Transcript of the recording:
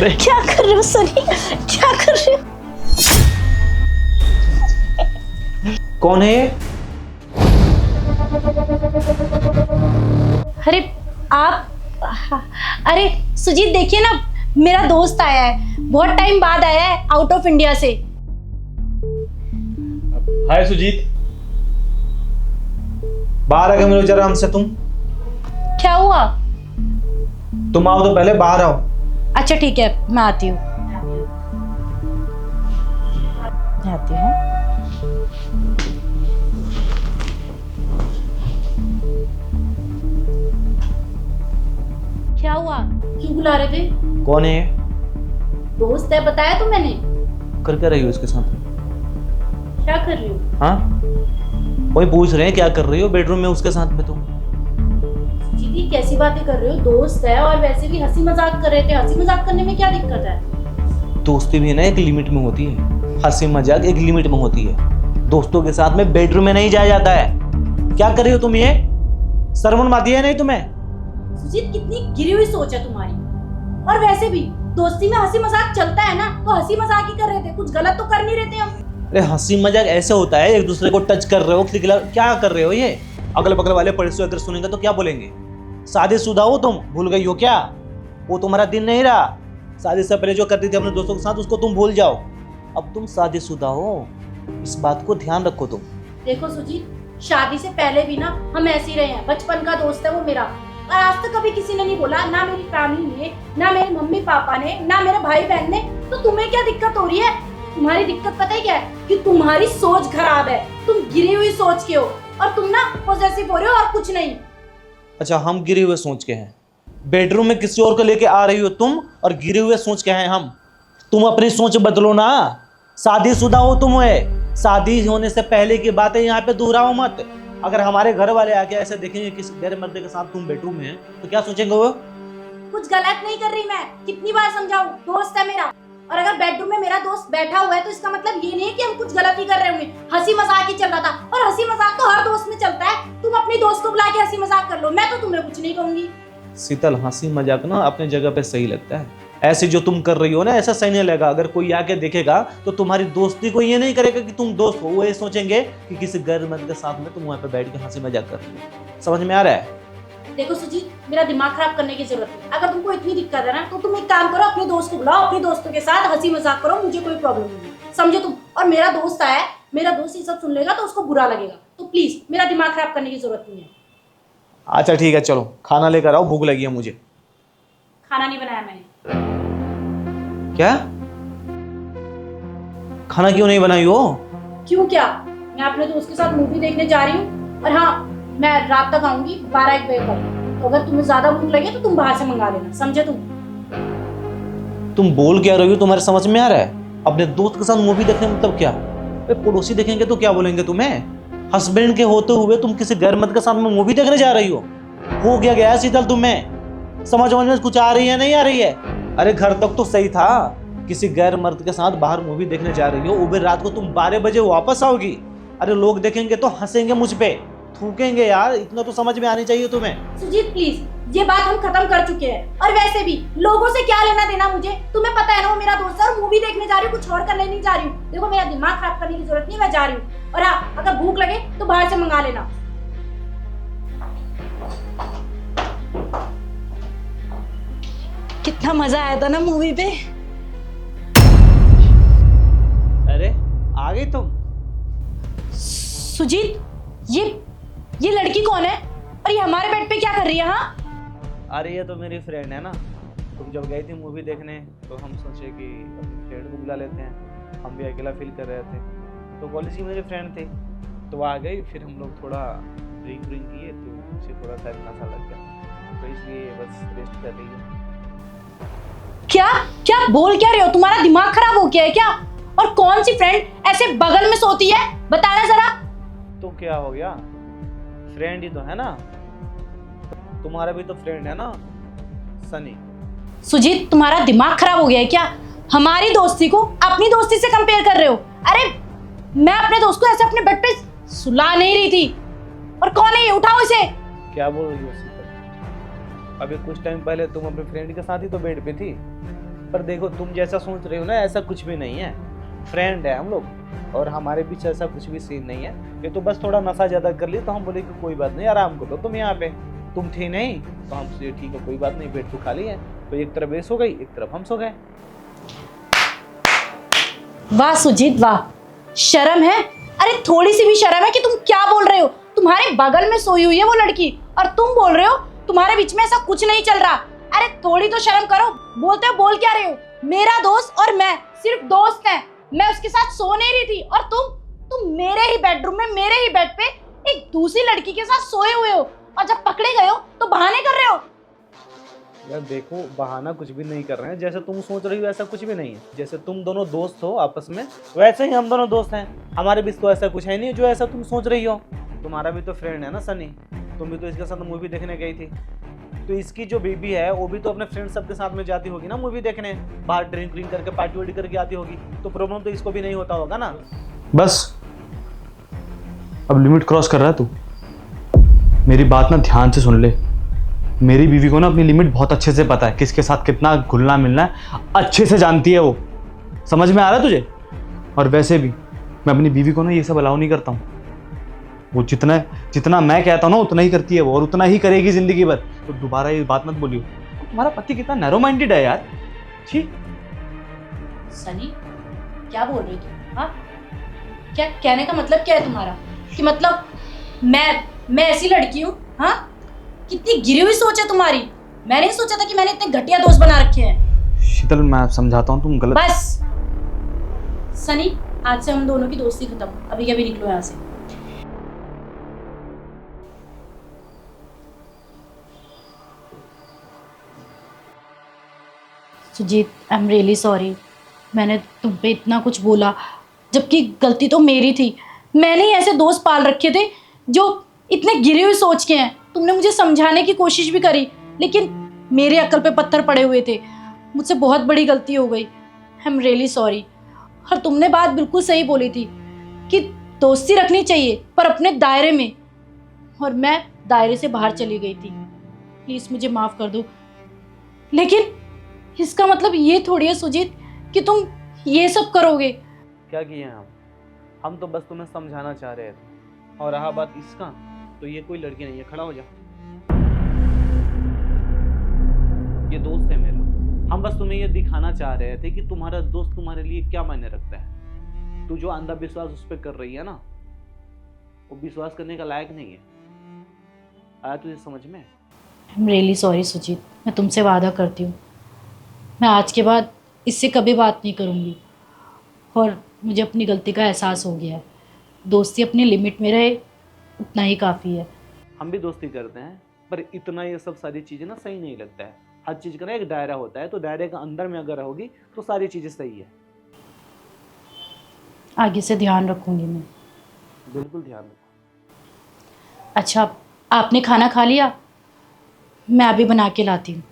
क्या कर रहे हो सनी, क्या कर रहे हो? कौन है ये? अरे आप, अरे सुजीत देखिए ना, मेरा दोस्त आया है, बहुत टाइम बाद आया है आउट ऑफ इंडिया से। हाय सुजीत, बाहर आके मिलो जरा हमसे। तुम क्या हुआ? तुम आओ तो पहले बाहर आओ। अच्छा ठीक है, मैं आती हूँ। आती हूँ। क्या हुआ, क्यों बुला रहे थे? कौन है ये? दोस्त है, बताया तो मैंने। कर क्या रही हो इसके साथ? क्या कर रही हो? हाँ, कोई पूछ रहे हैं क्या कर रही हो बेडरूम में उसके साथ में? तुम जी कैसी बातें कर रहे हो? दोस्त है और वैसे भी हंसी मजाक कर रहे थे। हंसी मजाक करने में क्या दिक्कत है? दोस्ती भी ना एक लिमिट में होती है, हंसी मजाक एक लिमिट में होती है। दोस्तों के साथ में बेडरूम में नहीं जाया जाता है। क्या कर रही हो तुम ये? शर्म आती है नहीं तुम्हें? सुजीत कितनी गिरी हुई सोच है तुम्हारी। और वैसे भी दोस्ती में हंसी मजाक चलता है ना, तो हंसी मजाक ही कर रहे थे, कुछ गलत तो कर नहीं रहे थे हम। अरे हंसी मजाक ऐसे होता है, एक दूसरे को टच कर रहे हो, क्या कर रहे हो ये? अगल बगल वाले पड़ोसी अगर सुनेंगे तो क्या बोलेंगे? शादीशुदा हो तुम, भूल गई हो क्या? वो तुम्हारा दिन नहीं रहा। शादी से पहले जो करती थी अपने दोस्तों के साथ उसको तुम भूल जाओ। अब तुम शादीशुदा हो, इस बात को ध्यान रखो तुम। देखो सुजीत, शादी से पहले भी ना हम ऐसे ही रहे हैं। बचपन का दोस्त है वो मेरा, और आज तक कभी किसी ने नहीं बोला, ना मेरी फैमिली ने, ना मेरे मम्मी पापा ने, ना मेरे भाई बहन ने। तो तुम्हें क्या दिक्कत हो रही है? तुम्हारी दिक्कत पता है क्या है? कि तुम्हारी सोच खराब है, तुम गिरी हुई सोच के हो, और तुम ना पॉसेसिव हो रहे हो और कुछ नहीं। अच्छा, हम गिरे हुए सोच के हैं? बेडरूम में किसी और को लेके आ रही हो तुम, और गिरे हुए सोच के हैं हम? तुम अपनी सोच बदलो ना। शादीशुदा हो तुम है, शादी होने से पहले की बातें यहाँ पे दोहराओ मत। अगर हमारे घर वाले आके ऐसे देखेंगे किसी गैर मर्द के साथ तुम बेडरूम में है तो क्या सोचेंगे वो? कुछ गलत नहीं कर रही मैं, कितनी बार समझाऊं? दोस्त है मेरा, और अगर बेडरूम में मेरा दोस्त बैठा हुआ है तो इसका मतलब ये नहीं है कि हम कुछ गलत ही कर रहे होंगे। हंसी मजाक ही चल रहा था, और हंसी मजाक तो हर दोस्त में चलता है। तुम अपनी दोस्त को बुला के हंसी मजाक कर लो, मैं तो तुम्हें कुछ नहीं कहूंगी। शीतल, हंसी मजाक ना अपने जगह पे सही लगता है, ऐसे जो तुम कर रही हो ना ऐसा सही नहीं लगेगा। अगर कोई आके देखेगा तो तुम्हारी दोस्ती को ये नहीं करेगा कि तुम दोस्त हो, वो ये सोचेंगे कि किसी गैर मर्द के साथ में तुम वहां पे बैठ के हंसी मजाक कर रही हो। समझ में आ रहा है? देखो सुजीत, मेरा दिमाग खराब करने की जरूरत नहीं। अगर तुमको इतनी दिक्कत है ना, तो तुम एक काम करो, अपने दोस्त को बुलाओ, अपने दोस्तों के साथ हंसी मजाक करो, मुझे कोई प्रॉब्लम नहीं है, समझो तुम। और मेरा दोस्त आया है, मेरा दोस्त ये सब सुन लेगा तो उसको बुरा लगेगा। तो प्लीज मेरा दिमाग खराब करने की जरूरत नहीं है। अच्छा ठीक है, चलो खाना लेकर आओ, भूख लगी है मुझे। खाना नहीं बनाया मैंने। क्या? खाना क्यों नहीं बनाई हो? क्यों क्या? मैं अपने दोस्त के साथ मूवी देखने जा रही हूँ, और हाँ, मैं रात तक आऊंगी 12-1 बजे तक। तो अगर तुम्हें ज्यादा भूख लगे तो तुम बाहर से मंगा लेना, समझे तुम? तुम बोल क्या रही हो? तुम्हारे समझ में आ रहा है? अपने दोस्त के साथ मूवी देखने मतलब क्या? पड़ोसी देखेंगे तो क्या बोलेंगे तुम्हें? हस्बैंड के होते हुए तुम किसी गैर मर्द के साथ में मूवी देखने जा रही हो क्या गया शीतल तुम्हें? समझ में कुछ आ रही है नहीं आ रही है? अरे घर तक तो सही था, किसी गैर मर्द के साथ बाहर मूवी देखने जा रही हो, उबेर रात को तुम 12 बजे वापस आओगी। अरे लोग देखेंगे तो हंसेंगे मुझ पे, थूकेंगे यार, इतना तो समझ में आनी चाहिए तुम्हें। सुजीत प्लीज, ये बात हम खत्म कर चुके हैं। और वैसे भी लोगों से क्या लेना देना मुझे? तुम्हें पता है ना वो मेरा दोस्त है, और मूवी देखने जा रही हूँ, कुछ और करने नहीं जा रही हूँ। देखो मेरा दिमाग खराब करने की जरूरत नहीं, मैं जा रही हूँ। और हाँ, अगर भूख लगे तो बाहर से मंगा लेना। कितना मजा आया था ना मूवी पे। अरे आ गई तुम? सुजीत, ये लड़की कौन है, और ये हमारे बेड पे क्या कर रही है? हाँ, अरे ये तो मेरी फ्रेंड है ना। तुम जब गई थी मूवी देखने तो हम सोचे कि अपनी फ्रेंड को बुला लेते हैं, हम भी अकेला फील कर रहे थे। तो कॉलेज की मेरी फ्रेंड थी तो आ गई, फिर हम लोग थोड़ा ड्रिंक किए तो उसे थोड़ा सा नशा लग गया, तो इसलिए बस रेस्ट कर रही है। क्या क्या बोल क्या रहे हो? तुम्हारा दिमाग खराब हो गया है क्या? और कौन सी फ्रेंड ऐसे बगल में सोती है, बताना जरा। तो क्या हो गया, फ्रेंड ही तो है ना, तुम्हारा भी तो फ्रेंड है ना, सनी। सुजीत, तुम्हारा दिमाग खराब हो गया है क्या? हमारी दोस्ती को अपनी दोस्ती से कंपेयर कर रहे हो? अरे मैं अपने दोस्त को ऐसे अपने बेड पे सुला नहीं रही थी। और कौन है ये? उठाओ इसे। क्या बोल रही हो शीतल? अभी कुछ टाइम पहले तुम अपने फ्रेंड के साथ ही तो बेड पे थी। पर देखो तुम जैसा सोच रहे हो ना ऐसा कुछ भी नहीं है। फ्रेंड है हम लोग और हमारे बीच ऐसा कुछ भी सीन नहीं है। ये तो बस थोड़ा नशा ज्यादा कर लिया तो हम बोले कि कोई बात नहीं आराम करो तुम यहाँ पे। तुम थे नहीं तो हम सोचे ठीक है कोई बात नहीं, पेट तो खाली है। तो एक तरफ ये सो गई एक तरफ हम सो गए। वाह सुजीत वाह, शर्म है? अरे थोड़ी सी भी शर्म है कि तुम क्या बोल रहे हो? तुम्हारे बगल में सोई हुई है वो लड़की और तुम बोल रहे हो तुम्हारे बीच में ऐसा कुछ नहीं चल रहा। अरे थोड़ी तो शर्म करो। बोलते हो बोल क्या रहे हो? मेरा दोस्त और मैं सिर्फ दोस्त हैं। मैं उसके साथ सो नहीं रही थी और तुम मेरे ही बेडरूम में मेरे ही बेड पे एक दूसरी लड़की के साथ सोए हुए हो और जब पकड़े गए हो तो बहाने कर रहे हो। यार देखो बहाना कुछ भी नहीं कर रहे हैं। जैसे तुम सोच रही हो ऐसा कुछ भी नहीं है। जैसे तुम दोनों दोस्त हो आपस में वैसे ही हम दोनों दोस्त हैं। हमारे बीच तो ऐसा कुछ है नहीं जो ऐसा तुम सोच रही हो। तुम्हारा भी तो फ्रेंड है ना सनी, तुम भी तो इसके साथ मूवी देखने गई थी। तो इसकी जो बेबी है वो भी तो अपने फ्रेंड सबके साथ में जाती होगी ना मूवी देखने, बाहर ड्रिंक ड्रिंक करके पार्टी वार्टी करके आती होगी। तो प्रॉब्लम तो इसको भी नहीं होता होगा ना। बस अब लिमिट क्रॉस कर रहा है तू। मेरी बात ना ध्यान से सुन ले। मेरी बीवी को ना अपनी लिमिट बहुत अच्छे से पता है, किसके साथ कितना घुलना मिलना है अच्छे से जानती है वो। समझ में आ रहा है तुझे? और वैसे भी मैं अपनी बीवी को ना ये सब अलाउ नहीं करता हूँ। वो जितना जितना मैं कहता हूँ ना उतना ही करती है वो और उतना ही करेगी जिंदगी भर। तो दोबारा ये बात मत बोलियो। तुम्हारा पति कितना नैरो माइंडेड है यार। छी। सनी क्या बोल रही तुम? हाँ, क्या कहने का मतलब क्या है तुम्हारा? कि मतलब मैं ऐसी लड़की हूँ? हाँ, कितनी गिरी हुई सोच है तुम्हारी। मैंने नहीं सोचा था कि मैंने इतने घटिया दोस्त बना रखे हैं। शीतल मैं समझाता हूँ तुम गलत। बस सनी, आज से हम दोनों की दोस्ती खत्म। अभी के अभी निकलो यहाँ से। Sujit I am really sorry. मैंने तुम पे इतना कुछ बोला जबकि गलती तो मेरी थी। मैंने ही ऐसे दोस्त पाल रखे थे जो इतने गिरे हुए सोच के हैं। तुमने मुझे समझाने की कोशिश भी करी लेकिन मेरे अक्ल पे पत्थर पड़े हुए थे। मुझसे बहुत बड़ी गलती हो गई। आई एम रियली सॉरी। और तुमने बात बिल्कुल सही बोली थी कि दोस्ती रखनी चाहिए पर अपने दायरे में, और मैं दायरे से बाहर चली गई थी। प्लीज़ मुझे माफ़ कर दो। लेकिन इसका मतलब ये थोड़ी है सुजीत कि तुम ये सब करोगे। क्या किए हैं हम तो बस तुम्हें समझाना चाह रहे थे। और रहा बात इसका तो ये कोई लड़की नहीं है। खड़ा हो जा, ये दोस्त है मेरा। हम बस तुम्हें ये दिखाना चाह रहे थे कि तुम्हारा दोस्त तुम्हारे लिए क्या मायने रखता है। तू जो अंधविश्वास उस पर कर रही है ना वो विश्वास करने का लायक नहीं है। आया तुझे समझ में? I am really sorry Sujit. मैं तुमसे वादा करती हूँ मैं आज के बाद इससे कभी बात नहीं करूँगी। और मुझे अपनी गलती का एहसास हो गया है। दोस्ती अपनी लिमिट में रहे उतना ही काफ़ी है। हम भी दोस्ती करते हैं पर इतना ये सब सारी चीज़ें ना सही नहीं लगता है। हर चीज़ का ना एक दायरा होता है, तो दायरे का अंदर में अगर रहोगी तो सारी चीज़ें सही है। आगे से ध्यान रखूँगी मैं। बिल्कुल ध्यान रखो। अच्छा, आपने खाना खा लिया? मैं अभी बना के लाती हूँ।